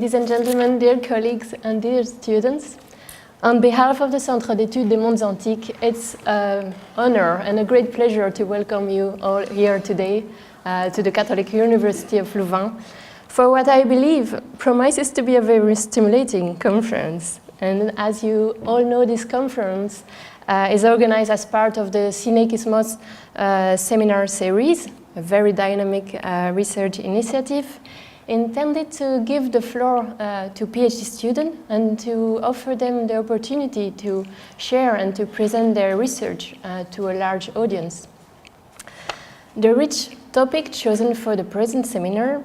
ladies and gentlemen, dear colleagues and dear students. On behalf of the Centre d'études des mondes antiques, it's an honor and a great pleasure to welcome you all here today to the Catholic University of Louvain for what I believe promises to be a very stimulating conference. And as you all know, this conference is organized as part of the Sine Qismos seminar series, a very dynamic research initiative intended to give the floor to PhD students and to offer them the opportunity to share and to present their research to a large audience. The rich topic chosen for the present seminar,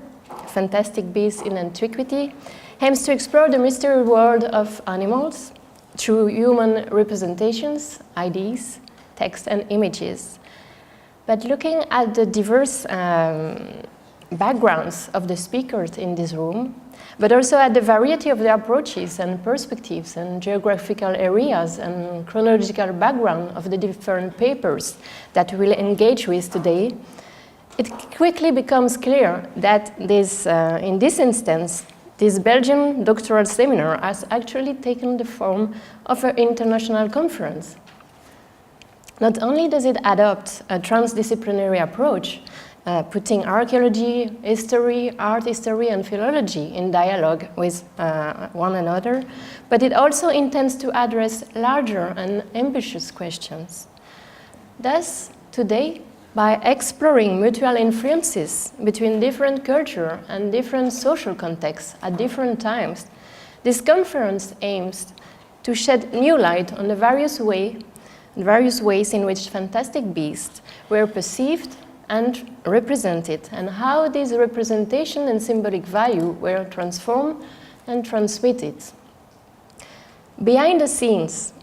Fantastic Beasts in Antiquity, aims to explore the mystery world of animals through human representations, ideas, text and images. But looking at the diverse backgrounds of the speakers in this room, but also at the variety of the approaches and perspectives and geographical areas and chronological background of the different papers that we'll engage with today, it quickly becomes clear that in this instance, this Belgian doctoral seminar has actually taken the form of an international conference. Not only does it adopt a transdisciplinary approach, putting archaeology, history, art history, and philology in dialogue with one another, but it also intends to address larger and ambitious questions. Thus, today, by exploring mutual influences between different cultures and different social contexts at different times, this conference aims to shed new light on the various ways in which fantastic beasts were perceived and represented, and how these representation and symbolic value were transformed and transmitted. Behind the scenes,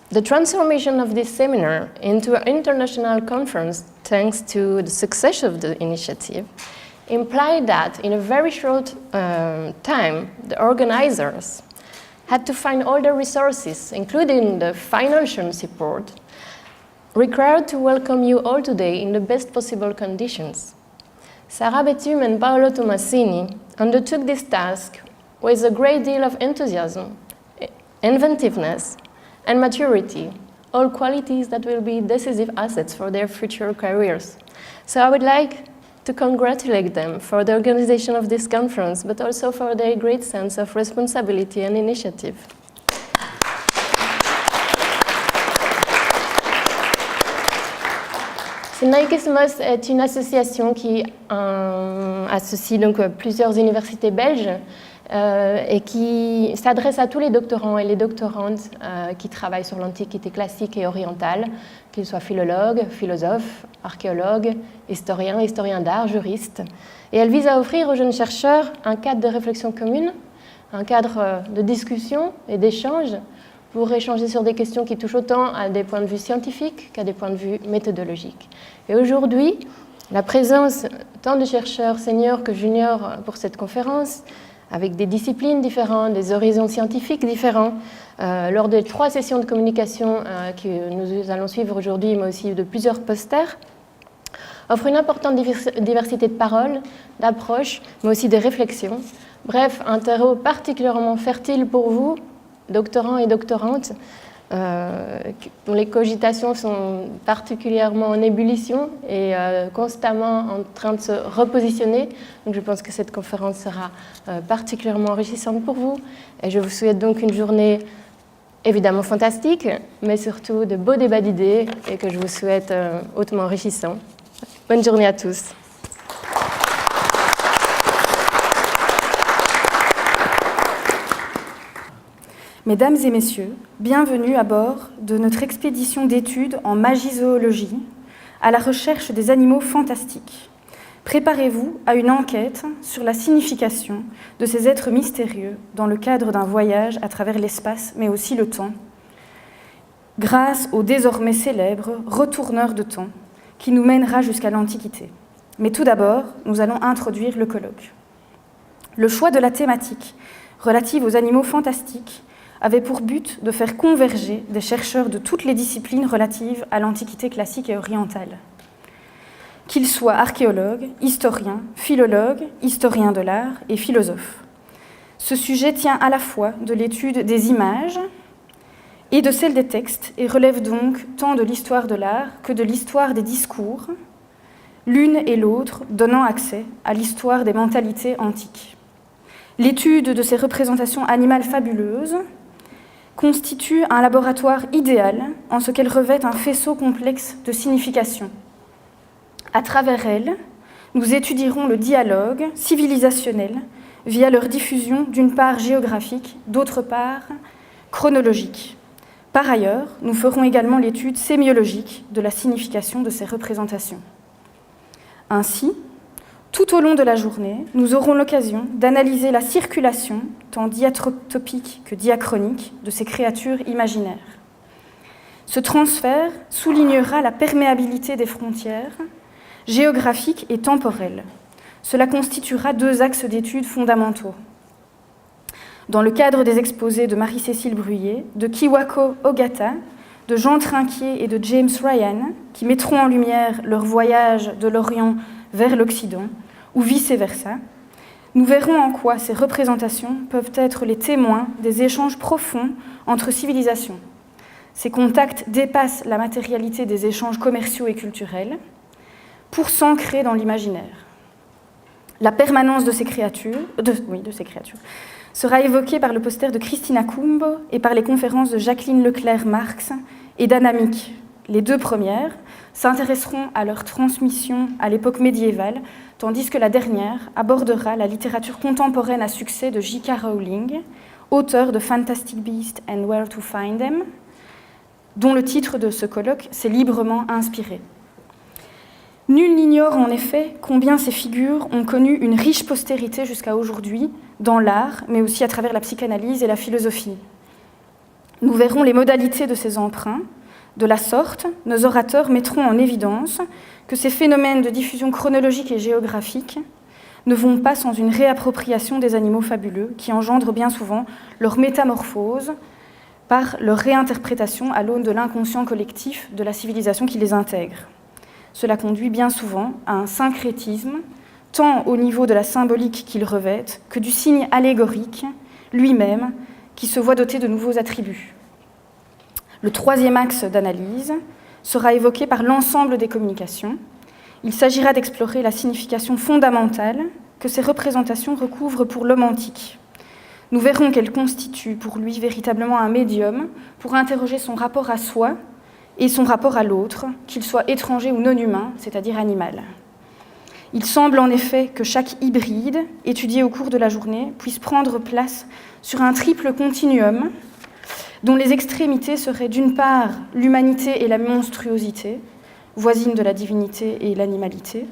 the transformation of this seminar into an international conference, thanks to the success of the initiative, implied that in a very short time, the organizers had to find all the resources, including the financial support, required to welcome you all today in the best possible conditions. Sara Bethune and Paolo Tomasini undertook this task with a great deal of enthusiasm, inventiveness, and maturity, all qualities that will be decisive assets for their future careers. So I would like to congratulate them for the organization of this conference, but also for their great sense of responsibility and initiative. Sine Qismos est une association qui associe donc plusieurs universités belges et qui s'adresse à tous les doctorants et les doctorantes qui travaillent sur l'Antiquité classique et orientale, qu'ils soient philologues, philosophes, archéologues, historiens d'art, juristes. Et elle vise à offrir aux jeunes chercheurs un cadre de réflexion commune, un cadre de discussion et d'échange pour échanger sur des questions qui touchent autant à des points de vue scientifiques qu'à des points de vue méthodologiques. Et aujourd'hui, la présence tant de chercheurs seniors que juniors pour cette conférence, avec des disciplines différentes, des horizons scientifiques différents, lors des 3 sessions de communication que nous allons suivre aujourd'hui, mais aussi de plusieurs posters, offre une importante diversité de paroles, d'approches, mais aussi de réflexions. Bref, un terreau particulièrement fertile pour vous, doctorants et doctorantes, dont les cogitations sont particulièrement en ébullition et constamment en train de se repositionner. Donc je pense que cette conférence sera particulièrement enrichissante pour vous. Et je vous souhaite donc une journée évidemment fantastique, mais surtout de beaux débats d'idées et que je vous souhaite hautement enrichissant. Bonne journée à tous. Mesdames et messieurs, bienvenue à bord de notre expédition d'études en magizoologie à la recherche des animaux fantastiques. Préparez-vous à une enquête sur la signification de ces êtres mystérieux dans le cadre d'un voyage à travers l'espace, mais aussi le temps, grâce au désormais célèbre retourneur de temps qui nous mènera jusqu'à l'Antiquité. Mais tout d'abord, nous allons introduire le colloque. Le choix de la thématique relative aux animaux fantastiques avait pour but de faire converger des chercheurs de toutes les disciplines relatives à l'Antiquité classique et orientale. Qu'ils soient archéologues, historiens, philologues, historiens de l'art et philosophes. Ce sujet tient à la fois de l'étude des images et de celle des textes, et relève donc tant de l'histoire de l'art que de l'histoire des discours, l'une et l'autre donnant accès à l'histoire des mentalités antiques. L'étude de ces représentations animales fabuleuses constitue un laboratoire idéal en ce qu'elle revêt un faisceau complexe de significations. À travers elle, nous étudierons le dialogue civilisationnel via leur diffusion d'une part géographique, d'autre part chronologique. Par ailleurs, nous ferons également l'étude sémiologique de la signification de ces représentations. Ainsi, tout au long de la journée, nous aurons l'occasion d'analyser la circulation, tant diatopique que diachronique, de ces créatures imaginaires. Ce transfert soulignera la perméabilité des frontières géographiques et temporelles. Cela constituera deux axes d'études fondamentaux. Dans le cadre des exposés de Marie-Cécile Bruyé, de Kiwako Ogata, de Jean Trinquier et de James Ryan, qui mettront en lumière leur voyage de l'Orient vers l'Occident, ou vice-versa, nous verrons en quoi ces représentations peuvent être les témoins des échanges profonds entre civilisations. Ces contacts dépassent la matérialité des échanges commerciaux et culturels pour s'ancrer dans l'imaginaire. La permanence de ces créatures sera évoquée par le poster de Christina Kumbo et par les conférences de Jacqueline Leclerc-Marx et d'Anna Mick. Les deux premières s'intéresseront à leur transmission à l'époque médiévale, tandis que la dernière abordera la littérature contemporaine à succès de J.K. Rowling, auteur de Fantastic Beasts and Where to Find Them, dont le titre de ce colloque s'est librement inspiré. Nul n'ignore en effet combien ces figures ont connu une riche postérité jusqu'à aujourd'hui dans l'art, mais aussi à travers la psychanalyse et la philosophie. Nous verrons les modalités de ces emprunts. De la sorte, nos orateurs mettront en évidence que ces phénomènes de diffusion chronologique et géographique ne vont pas sans une réappropriation des animaux fabuleux qui engendrent bien souvent leur métamorphose par leur réinterprétation à l'aune de l'inconscient collectif de la civilisation qui les intègre. Cela conduit bien souvent à un syncrétisme, tant au niveau de la symbolique qu'il revêt que du signe allégorique lui-même qui se voit doté de nouveaux attributs. Le troisième axe d'analyse sera évoqué par l'ensemble des communications. Il s'agira d'explorer la signification fondamentale que ces représentations recouvrent pour l'homme antique. Nous verrons qu'elles constituent pour lui véritablement un médium pour interroger son rapport à soi et son rapport à l'autre, qu'il soit étranger ou non humain, c'est-à-dire animal. Il semble en effet que chaque hybride, étudié au cours de la journée, puisse prendre place sur un triple continuum dont les extrémités seraient d'une part l'humanité et la monstruosité, voisines de la divinité et l'animalité,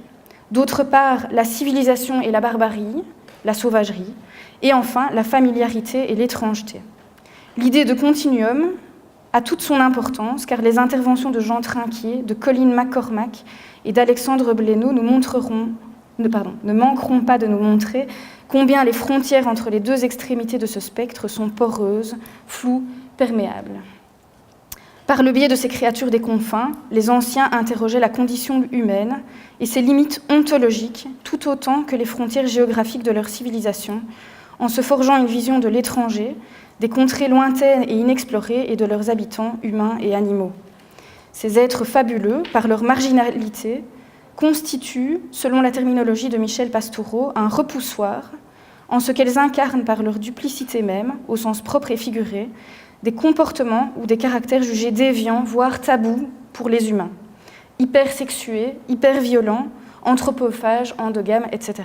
d'autre part la civilisation et la barbarie, la sauvagerie, et enfin la familiarité et l'étrangeté. L'idée de continuum a toute son importance car les interventions de Jean Trinquier, de Colin McCormack et d'Alexandre Blénaud ne manqueront pas de nous montrer combien les frontières entre les deux extrémités de ce spectre sont poreuses, floues, perméables. Par le biais de ces créatures des confins, les anciens interrogeaient la condition humaine et ses limites ontologiques tout autant que les frontières géographiques de leur civilisation, en se forgeant une vision de l'étranger, des contrées lointaines et inexplorées et de leurs habitants humains et animaux. Ces êtres fabuleux, par leur marginalité, constituent, selon la terminologie de Michel Pastoureau, un repoussoir, en ce qu'elles incarnent par leur duplicité même, au sens propre et figuré, des comportements ou des caractères jugés déviants, voire tabous pour les humains, hypersexués, hyperviolents, anthropophages, endogames, etc.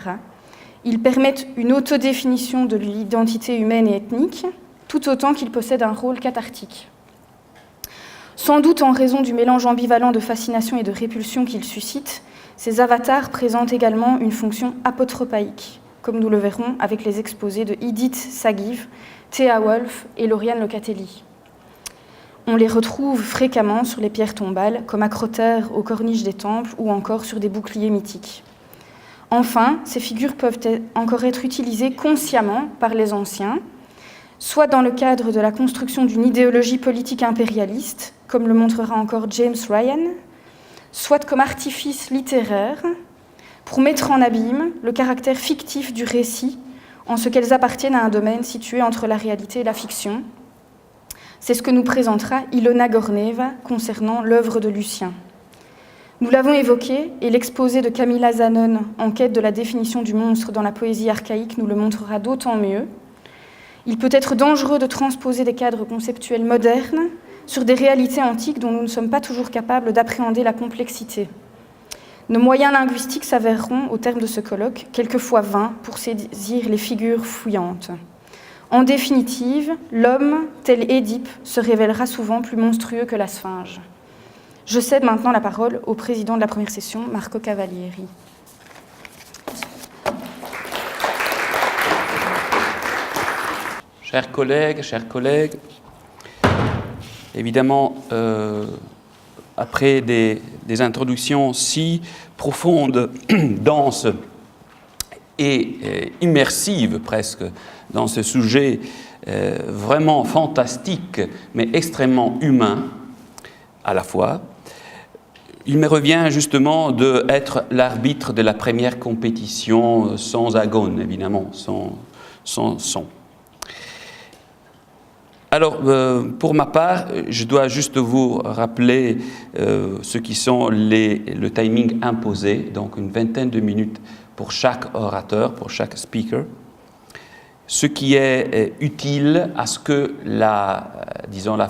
Ils permettent une autodéfinition de l'identité humaine et ethnique, tout autant qu'ils possèdent un rôle cathartique. Sans doute en raison du mélange ambivalent de fascination et de répulsion qu'ils suscitent, ces avatars présentent également une fonction apotropaïque, comme nous le verrons avec les exposés de Edith Sagiv, Thea Wolf et Lauriane Locatelli. On les retrouve fréquemment sur les pierres tombales, comme acrotères aux corniches des temples ou encore sur des boucliers mythiques. Enfin, ces figures peuvent encore être utilisées consciemment par les anciens, soit dans le cadre de la construction d'une idéologie politique impérialiste, comme le montrera encore James Ryan, soit comme artifice littéraire, pour mettre en abîme le caractère fictif du récit en ce qu'elles appartiennent à un domaine situé entre la réalité et la fiction. C'est ce que nous présentera Ilona Gorneva concernant l'œuvre de Lucien. Nous l'avons évoqué, et l'exposé de Camilla Zanon, en quête de la définition du monstre dans la poésie archaïque, nous le montrera d'autant mieux. Il peut être dangereux de transposer des cadres conceptuels modernes sur des réalités antiques dont nous ne sommes pas toujours capables d'appréhender la complexité. Nos moyens linguistiques s'avéreront, au terme de ce colloque, quelquefois vains pour saisir les figures fouillantes. En définitive, l'homme, tel Édipe, se révélera souvent plus monstrueux que la Sphinge. Je cède maintenant la parole au président de la première session, Marco Cavalieri. Chers collègues, évidemment, après des introductions si profondes, denses et immersives presque dans ce sujet vraiment fantastique, mais extrêmement humain à la fois, il me revient justement d'être l'arbitre de la première compétition sans agone, évidemment, sans son. Alors, pour ma part, je dois juste vous rappeler ce qui sont le timing imposé, donc une vingtaine de minutes pour chaque orateur, pour chaque speaker, ce qui est utile à ce que la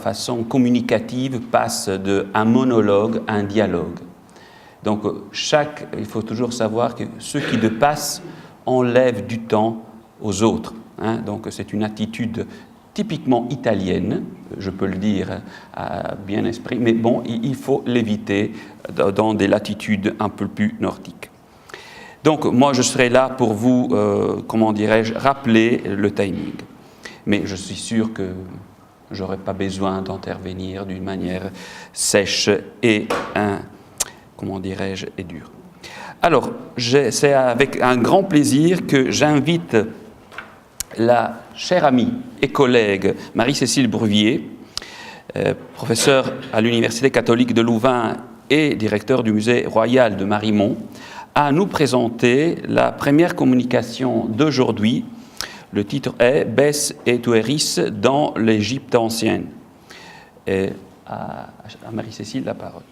façon communicative passe d'un monologue à un dialogue. Donc, il faut toujours savoir que ce qui dépasse enlève du temps aux autres. Hein. Donc, c'est une attitude typiquement italienne, je peux le dire à bien esprit, mais bon, il faut l'éviter dans des latitudes un peu plus nordiques. Donc, moi, je serai là pour vous, rappeler le timing. Mais je suis sûr que je n'aurai pas besoin d'intervenir d'une manière sèche et, et dure. Alors, c'est avec un grand plaisir que j'invite la chère amie et collègue Marie-Cécile Bruvier, professeure à l'Université catholique de Louvain et directeur du Musée royal de Marimont, à nous présenter la première communication d'aujourd'hui. Le titre est « Bess et Tueris dans l'Égypte ancienne ». À Marie-Cécile, la parole.